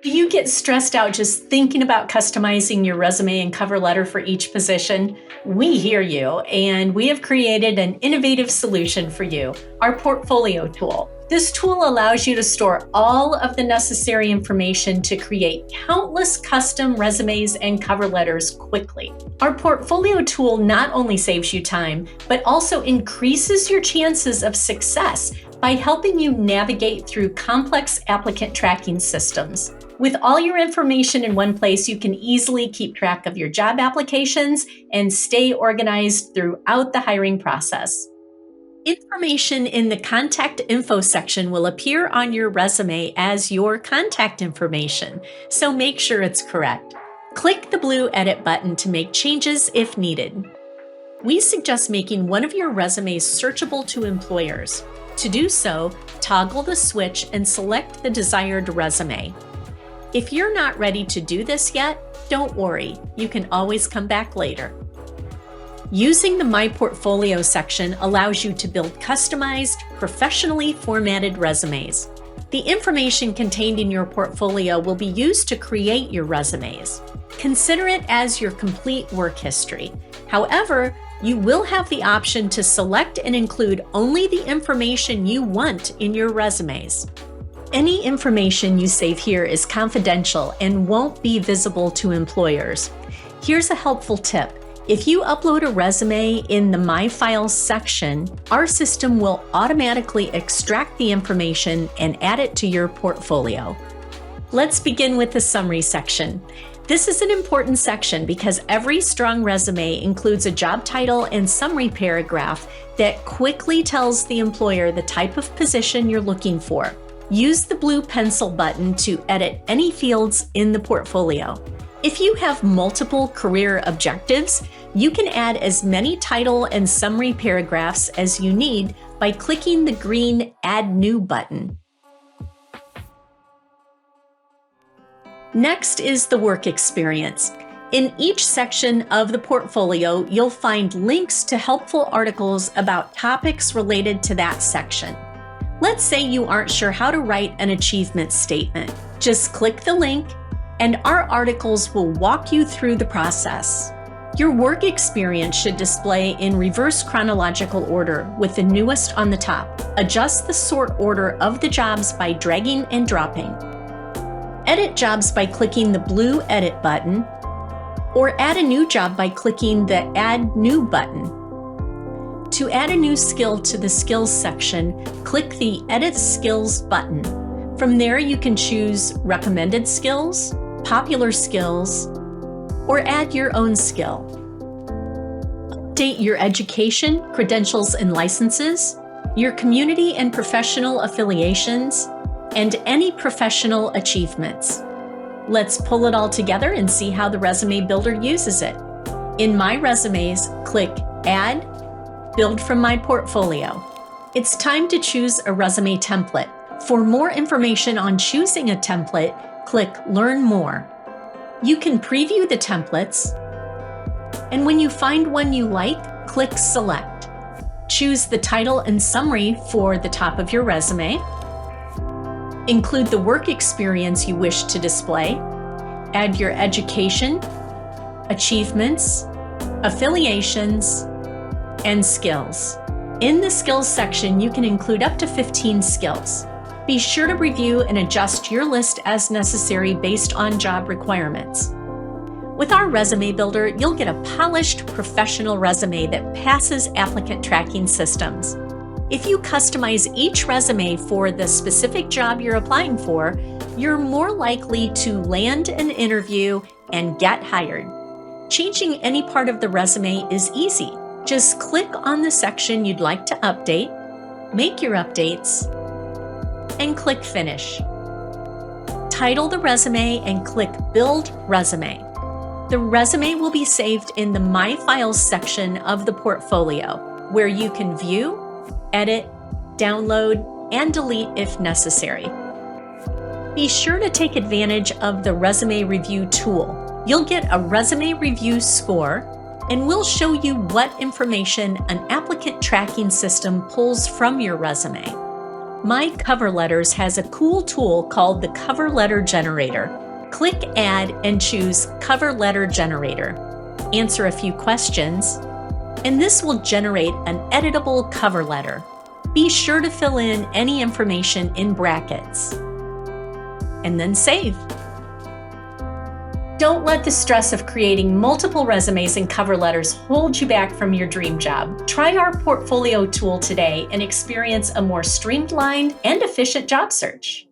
Do you get stressed out just thinking about customizing your resume and cover letter for each position? We hear you, and we have created an innovative solution for you, our portfolio tool. This tool allows you to store all of the necessary information to create countless custom resumes and cover letters quickly. Our portfolio tool not only saves you time, but also increases your chances of success by helping you navigate through complex applicant tracking systems. With all your information in one place, you can easily keep track of your job applications and stay organized throughout the hiring process. Information in the contact info section will appear on your resume as your contact information, so make sure it's correct. Click the blue edit button to make changes if needed. We suggest making one of your resumes searchable to employers. To do so, toggle the switch and select the desired resume. If you're not ready to do this yet, don't worry, you can always come back later. Using the My Portfolio section allows you to build customized, professionally formatted resumes. The information contained in your portfolio will be used to create your resumes. Consider it as your complete work history. However, you will have the option to select and include only the information you want in your resumes. Any information you save here is confidential and won't be visible to employers. Here's a helpful tip. If you upload a resume in the My Files section, our system will automatically extract the information and add it to your portfolio. Let's begin with the summary section. This is an important section because every strong resume includes a job title and summary paragraph that quickly tells the employer the type of position you're looking for. Use the blue pencil button to edit any fields in the portfolio. If you have multiple career objectives, you can add as many title and summary paragraphs as you need by clicking the green Add New button. Next is the work experience. In each section of the portfolio, you'll find links to helpful articles about topics related to that section. Let's say you aren't sure how to write an achievement statement. Just click the link, and our articles will walk you through the process. Your work experience should display in reverse chronological order with the newest on the top. Adjust the sort order of the jobs by dragging and dropping. Edit jobs by clicking the blue Edit button, or add a new job by clicking the Add New button. To add a new skill to the Skills section, click the Edit Skills button. From there, you can choose Recommended Skills, Popular Skills, or add your own skill. Update your education, credentials and licenses, your community and professional affiliations, and any professional achievements. Let's pull it all together and see how the Resume Builder uses it. In My Resumes, click Add, Build from My Portfolio. It's time to choose a resume template. For more information on choosing a template, click Learn More. You can preview the templates, and when you find one you like, click Select. Choose the title and summary for the top of your resume. Include the work experience you wish to display. Add your education, achievements, affiliations, and skills. In the Skills section, you can include up to 15 skills. Be sure to review and adjust your list as necessary based on job requirements. With our Resume Builder, you'll get a polished, professional resume that passes applicant tracking systems. If you customize each resume for the specific job you're applying for, you're more likely to land an interview and get hired. Changing any part of the resume is easy. Just click on the section you'd like to update, make your updates, and click Finish. Title the resume and click Build Resume. The resume will be saved in the My Files section of the portfolio, where you can view, edit, download, and delete if necessary. Be sure to take advantage of the Resume Review tool. You'll get a resume review score, and we'll show you what information an applicant tracking system pulls from your resume. My Cover Letters has a cool tool called the Cover Letter Generator. Click Add and choose Cover Letter Generator. Answer a few questions, and this will generate an editable cover letter. Be sure to fill in any information in brackets, and then save. Don't let the stress of creating multiple resumes and cover letters hold you back from your dream job. Try our portfolio tool today and experience a more streamlined and efficient job search.